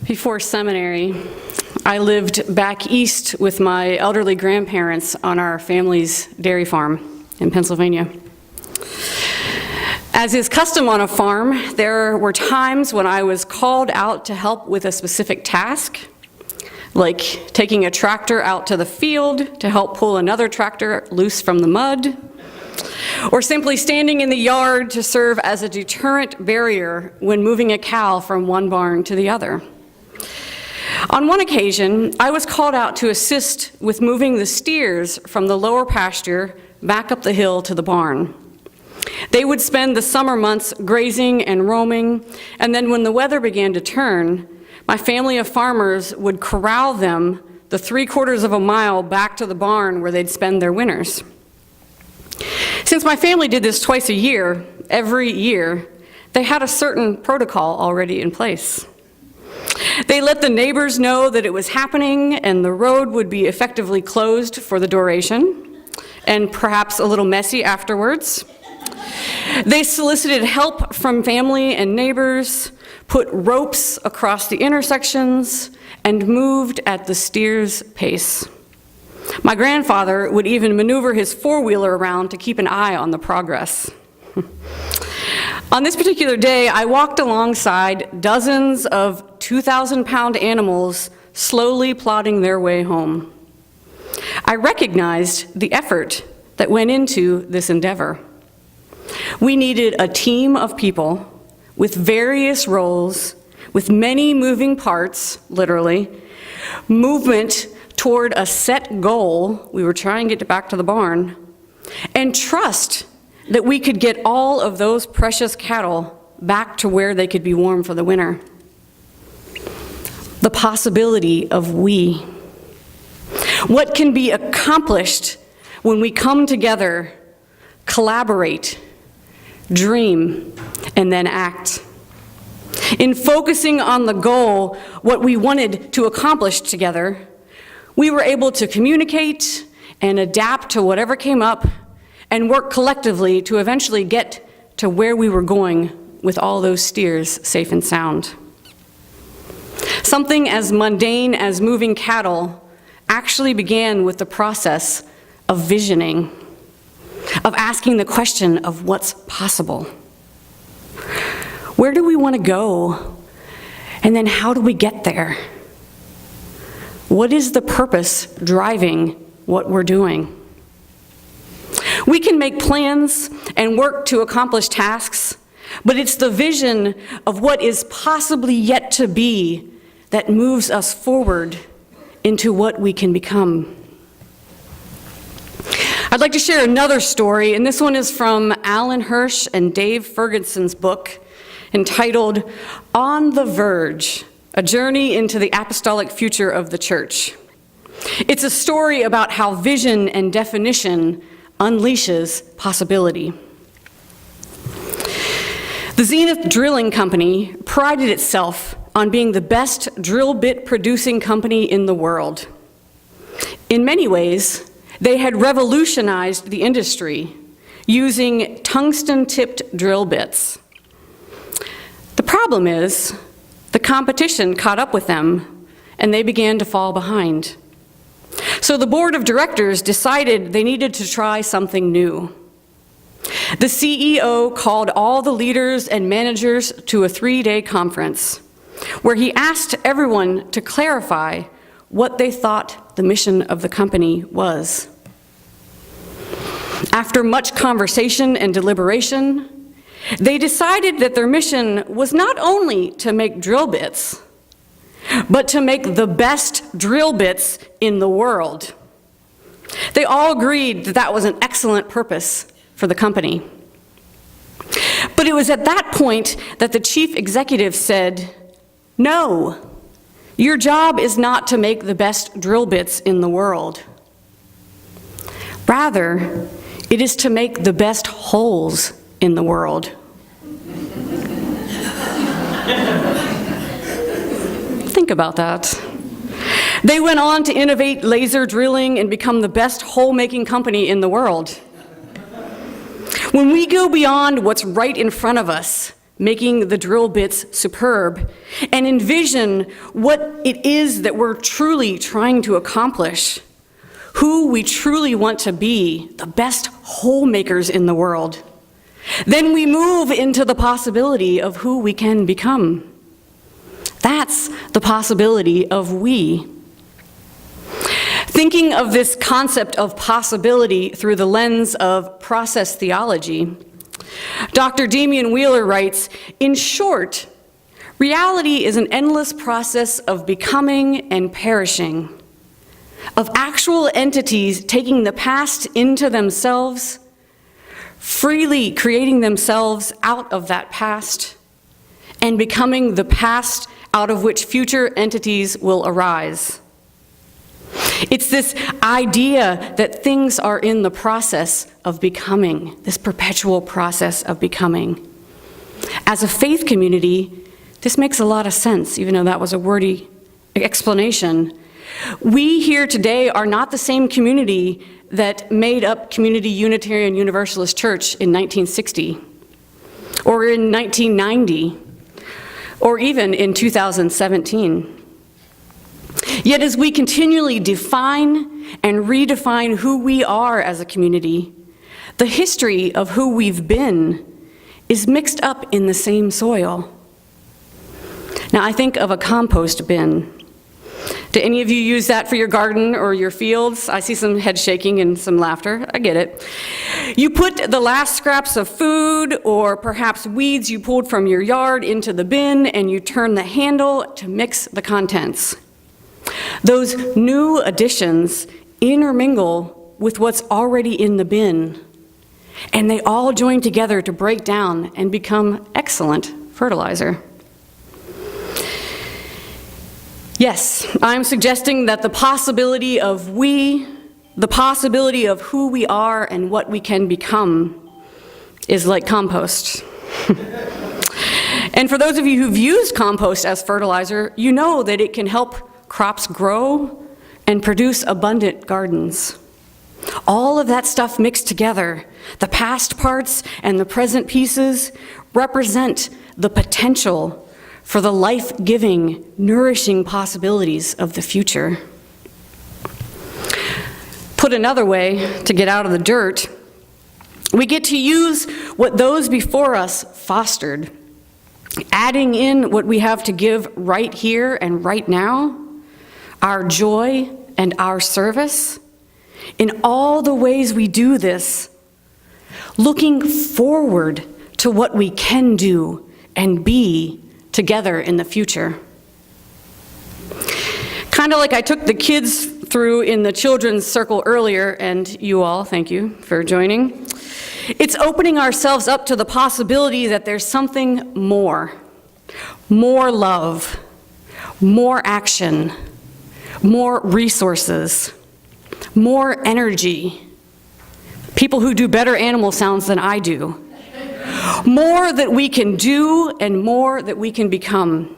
Before seminary, I lived back east with my elderly grandparents on our family's dairy farm in Pennsylvania. As is custom on a farm, there were times when I was called out to help with a specific task, like taking a tractor out to the field to help pull another tractor loose from the mud, or simply standing in the yard to serve as a deterrent barrier when moving a cow from one barn to the other. On one occasion, I was called out to assist with moving the steers from the lower pasture back up the hill to the barn. They would spend the summer months grazing and roaming, and then when the weather began to turn, my family of farmers would corral them the 3/4 of a mile back to the barn where they'd spend their winters. Since my family did this twice a year, every year, they had a certain protocol already in place. They let the neighbors know that it was happening and the road would be effectively closed for the duration, and perhaps a little messy afterwards. They solicited help from family and neighbors, put ropes across the intersections, and moved at the steer's pace. My grandfather would even maneuver his four-wheeler around to keep an eye on the progress. On this particular day, I walked alongside dozens of 2,000-pound animals slowly plodding their way home. I recognized the effort that went into this endeavor. We needed a team of people with various roles, with many moving parts, literally, movement toward a set goal, we were trying to get back to the barn, and trust that we could get all of those precious cattle back to where they could be warm for the winter. The possibility of we. What can be accomplished when we come together, collaborate, dream, and then act. In focusing on the goal, what we wanted to accomplish together, we were able to communicate and adapt to whatever came up and work collectively to eventually get to where we were going with all those steers safe and sound. Something as mundane as moving cattle actually began with the process of visioning, of asking the question of what's possible. Where do we want to go? And then how do we get there? What is the purpose driving what we're doing? We can make plans and work to accomplish tasks, but it's the vision of what is possibly yet to be that moves us forward into what we can become. I'd like to share another story, and this one is from Alan Hirsch and Dave Ferguson's book entitled On the Verge, A Journey into the Apostolic Future of the Church. It's a story about how vision and definition unleashes possibility. The Zenith Drilling Company prided itself on being the best drill bit producing company in the world. In many ways, they had revolutionized the industry using tungsten-tipped drill bits. The problem is, the competition caught up with them and they began to fall behind. So the board of directors decided they needed to try something new. The CEO called all the leaders and managers to a 3-day conference where he asked everyone to clarify what they thought the mission of the company was. After much conversation and deliberation, they decided that their mission was not only to make drill bits, but to make the best drill bits in the world. They all agreed that that was an excellent purpose for the company. But it was at that point that the chief executive said, "No, your job is not to make the best drill bits in the world. Rather, it is to make the best holes in the world." Think about that. They went on to innovate laser drilling and become the best hole-making company in the world. When we go beyond what's right in front of us making the drill bits superb, and envision what it is that we're truly trying to accomplish, who we truly want to be, the best hole makers in the world, then we move into the possibility of who we can become. That's the possibility of we. Thinking of this concept of possibility through the lens of process theology, Dr. Damian Wheeler writes, "In short, reality is an endless process of becoming and perishing, of actual entities taking the past into themselves, freely creating themselves out of that past, and becoming the past out of which future entities will arise." It's this idea that things are in the process of becoming, this perpetual process of becoming. As a faith community, this makes a lot of sense, even though that was a wordy explanation. We here today are not the same community that made up Community Unitarian Universalist Church in 1960, or in 1990, or even in 2017. Yet as we continually define and redefine who we are as a community, the history of who we've been is mixed up in the same soil. Now I think of a compost bin. Do any of you use that for your garden or your fields? I see some head shaking and some laughter. I get it. You put the last scraps of food or perhaps weeds you pulled from your yard into the bin, and you turn the handle to mix the contents. Those new additions intermingle with what's already in the bin, and they all join together to break down and become excellent fertilizer. Yes, I'm suggesting that the possibility of the possibility of who we are and what we can become is like compost. And for those of you who've used compost as fertilizer, you know that it can help crops grow and produce abundant gardens. All of that stuff mixed together, the past parts and the present pieces, represent the potential for the life-giving, nourishing possibilities of the future. Put another way, to get out of the dirt, we get to use what those before us fostered, adding in what we have to give right here and right now, our joy and our service. In all the ways we do this, looking forward to what we can do and be together in the future. Kind of like I took the kids through in the children's circle earlier, and you all, thank you for joining. It's opening ourselves up to the possibility that there's something more love, more action, more resources, more energy, people who do better animal sounds than I do, more that we can do and more that we can become.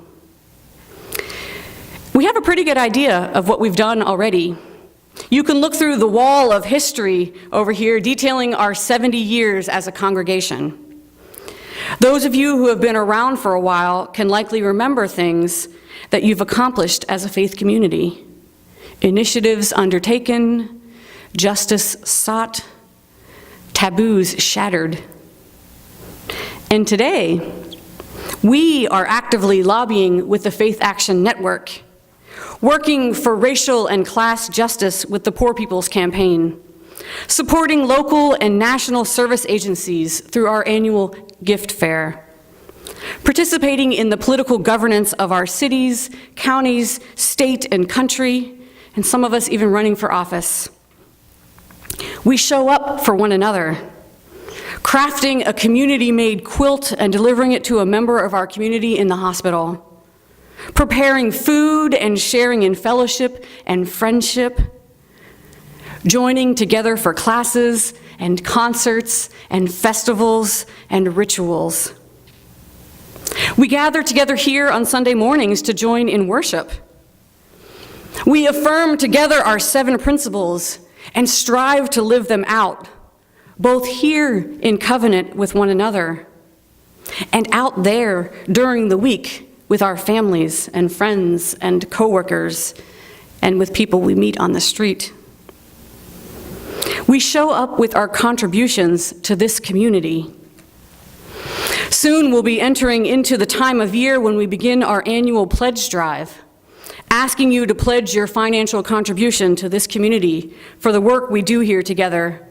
We have a pretty good idea of what we've done already. You can look through the wall of history over here detailing our 70 years as a congregation. Those of you who have been around for a while can likely remember things that you've accomplished as a faith community. Initiatives undertaken, justice sought, taboos shattered. And today, we are actively lobbying with the Faith Action Network, working for racial and class justice with the Poor People's Campaign, supporting local and national service agencies through our annual gift fair, participating in the political governance of our cities, counties, state, and country, and some of us even running for office. We show up for one another, crafting a community-made quilt and delivering it to a member of our community in the hospital, preparing food and sharing in fellowship and friendship, joining together for classes and concerts and festivals and rituals. We gather together here on Sunday mornings to join in worship. We affirm together our 7 principles and strive to live them out, both here in covenant with one another, and out there during the week with our families and friends and coworkers and with people we meet on the street. We show up with our contributions to this community. Soon we'll be entering into the time of year when we begin our annual pledge drive, asking you to pledge your financial contribution to this community for the work we do here together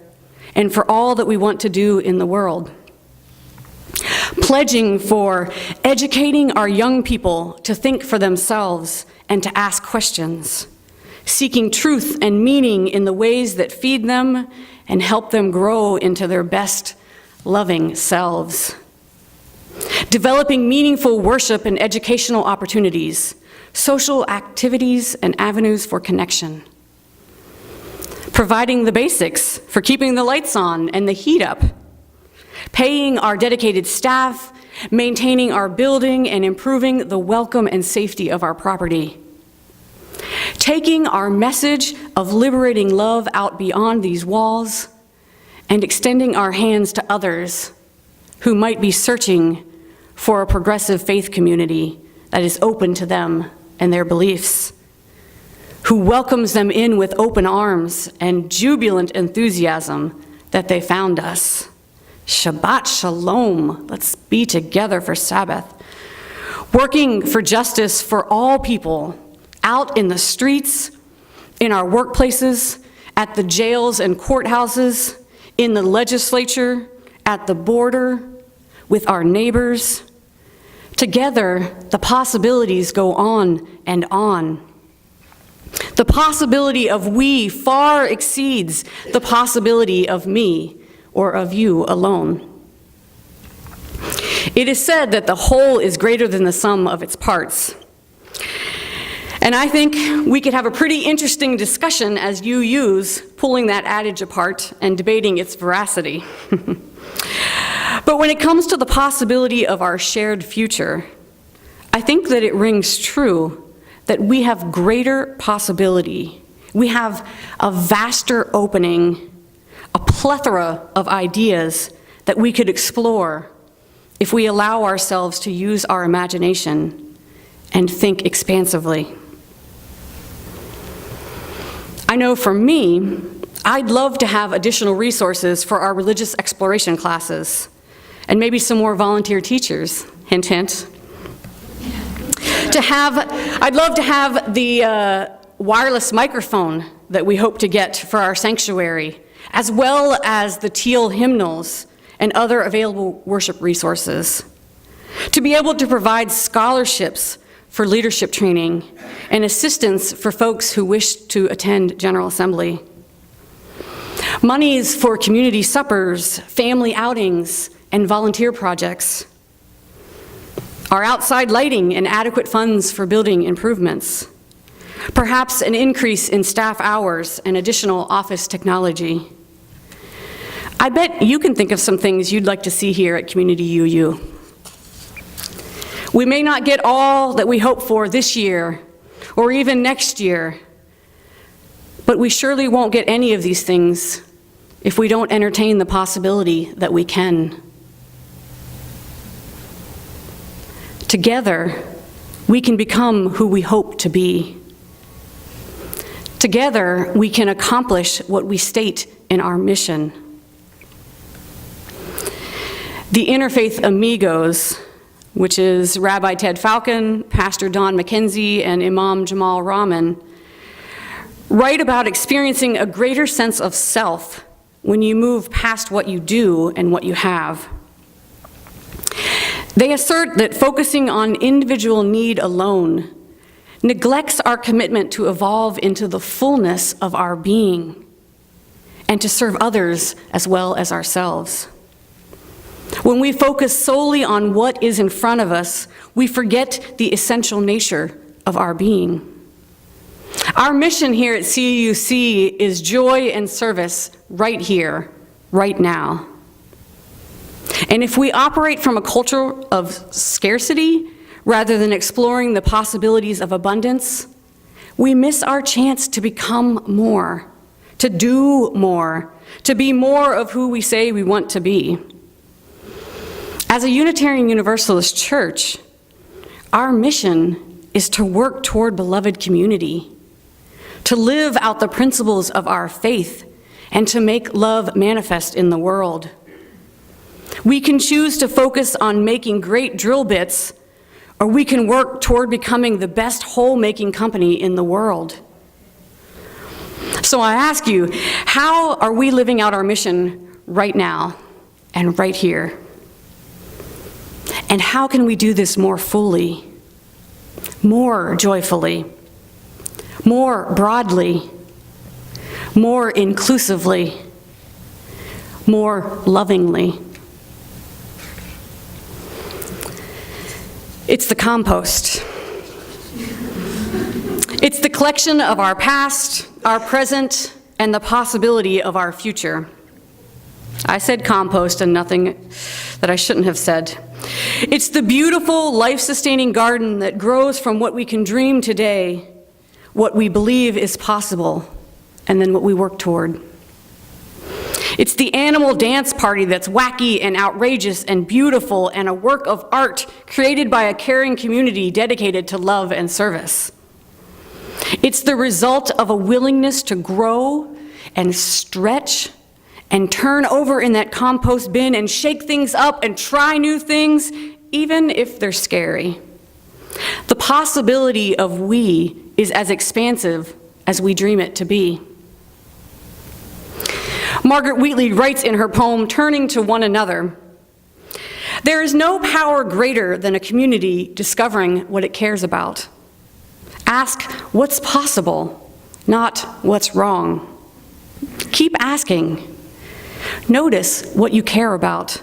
and for all that we want to do in the world. Pledging for educating our young people to think for themselves and to ask questions, seeking truth and meaning in the ways that feed them and help them grow into their best, loving selves. Developing meaningful worship and educational opportunities, social activities and avenues for connection. Providing the basics for keeping the lights on and the heat up. Paying our dedicated staff, maintaining our building, and improving the welcome and safety of our property. Taking our message of liberating love out beyond these walls and extending our hands to others who might be searching for a progressive faith community that is open to them and their beliefs, who welcomes them in with open arms and jubilant enthusiasm that they found us. Shabbat Shalom, let's be together for Sabbath. Working for justice for all people, out in the streets, in our workplaces, at the jails and courthouses, in the legislature, at the border, with our neighbors. Together, the possibilities go on and on. The possibility of we far exceeds the possibility of me or of you alone. It is said that the whole is greater than the sum of its parts. And I think we could have a pretty interesting discussion as you use pulling that adage apart and debating its veracity. But when it comes to the possibility of our shared future, I think that it rings true that we have greater possibility. We have a vaster opening, a plethora of ideas that we could explore if we allow ourselves to use our imagination and think expansively. I know for me, I'd love to have additional resources for our religious exploration classes, and maybe some more volunteer teachers, hint, hint. I'd love to have the wireless microphone that we hope to get for our sanctuary, as well as the teal hymnals and other available worship resources. To be able to provide scholarships for leadership training and assistance for folks who wish to attend General Assembly. Monies for community suppers, family outings, and volunteer projects. Our outside lighting and adequate funds for building improvements. Perhaps an increase in staff hours and additional office technology. I bet you can think of some things you'd like to see here at Community UU. We may not get all that we hope for this year or even next year, but we surely won't get any of these things if we don't entertain the possibility that we can. Together, we can become who we hope to be. Together, we can accomplish what we state in our mission. The Interfaith Amigos, which is Rabbi Ted Falcon, Pastor Don McKenzie, and Imam Jamal Rahman, write about experiencing a greater sense of self when you move past what you do and what you have. They assert that focusing on individual need alone neglects our commitment to evolve into the fullness of our being and to serve others as well as ourselves. When we focus solely on what is in front of us, we forget the essential nature of our being. Our mission here at CUUC is joy and service right here, right now. And if we operate from a culture of scarcity rather than exploring the possibilities of abundance, we miss our chance to become more, to do more, to be more of who we say we want to be. As a Unitarian Universalist church, our mission is to work toward beloved community, to live out the principles of our faith, and to make love manifest in the world. We can choose to focus on making great drill bits, or we can work toward becoming the best hole-making company in the world. So I ask you, how are we living out our mission right now and right here? And how can we do this more fully, more joyfully, more broadly, more inclusively, more lovingly? It's the compost. It's the collection of our past, our present, and the possibility of our future. I said compost and nothing that I shouldn't have said. It's the beautiful, life-sustaining garden that grows from what we can dream today, what we believe is possible, and then what we work toward. It's the animal dance party that's wacky and outrageous and beautiful and a work of art created by a caring community dedicated to love and service. It's the result of a willingness to grow and stretch and turn over in that compost bin and shake things up and try new things, even if they're scary. The possibility of we is as expansive as we dream it to be. Margaret Wheatley writes in her poem, Turning to One Another, "There is no power greater than a community discovering what it cares about. Ask what's possible, not what's wrong. Keep asking. Notice what you care about.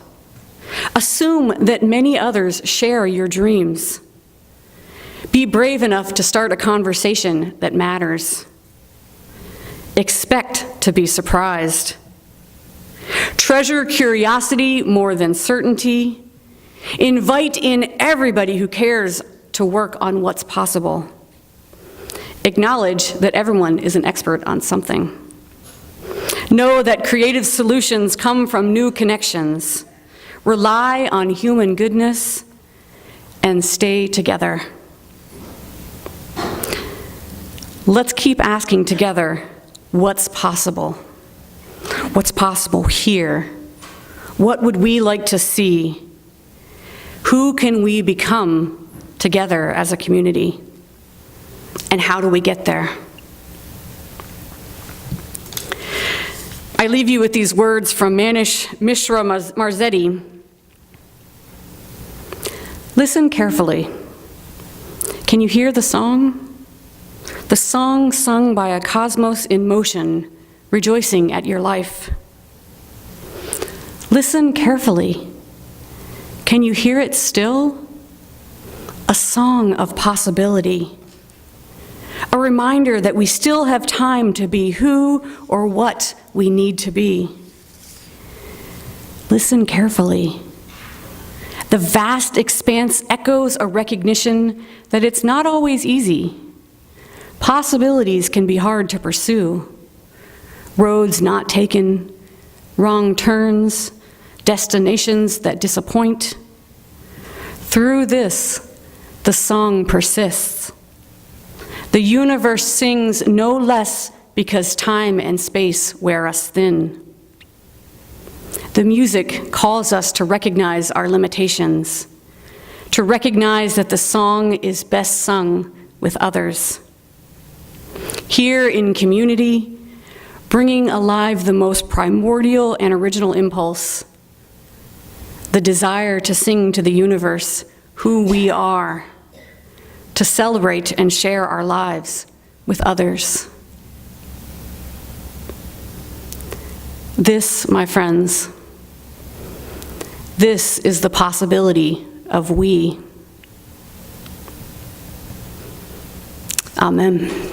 Assume that many others share your dreams. Be brave enough to start a conversation that matters. Expect to be surprised. Treasure curiosity more than certainty. Invite in everybody who cares to work on what's possible. Acknowledge that everyone is an expert on something. Know that creative solutions come from new connections. Rely on human goodness and stay together." Let's keep asking together, what's possible? What's possible here? What would we like to see? Who can we become together as a community? And how do we get there? I leave you with these words from Manish Mishra Marzetti. Listen carefully. Can you hear the song? The song sung by a cosmos in motion, rejoicing at your life. Listen carefully. Can you hear it still? A song of possibility. A reminder that we still have time to be who or what we need to be. Listen carefully. The vast expanse echoes a recognition that it's not always easy. Possibilities can be hard to pursue. Roads not taken, wrong turns, destinations that disappoint. Through this, the song persists. The universe sings no less because time and space wear us thin. The music calls us to recognize our limitations, to recognize that the song is best sung with others. Here in community, bringing alive the most primordial and original impulse, the desire to sing to the universe who we are, to celebrate and share our lives with others. This, my friends, this is the possibility of we. Amen.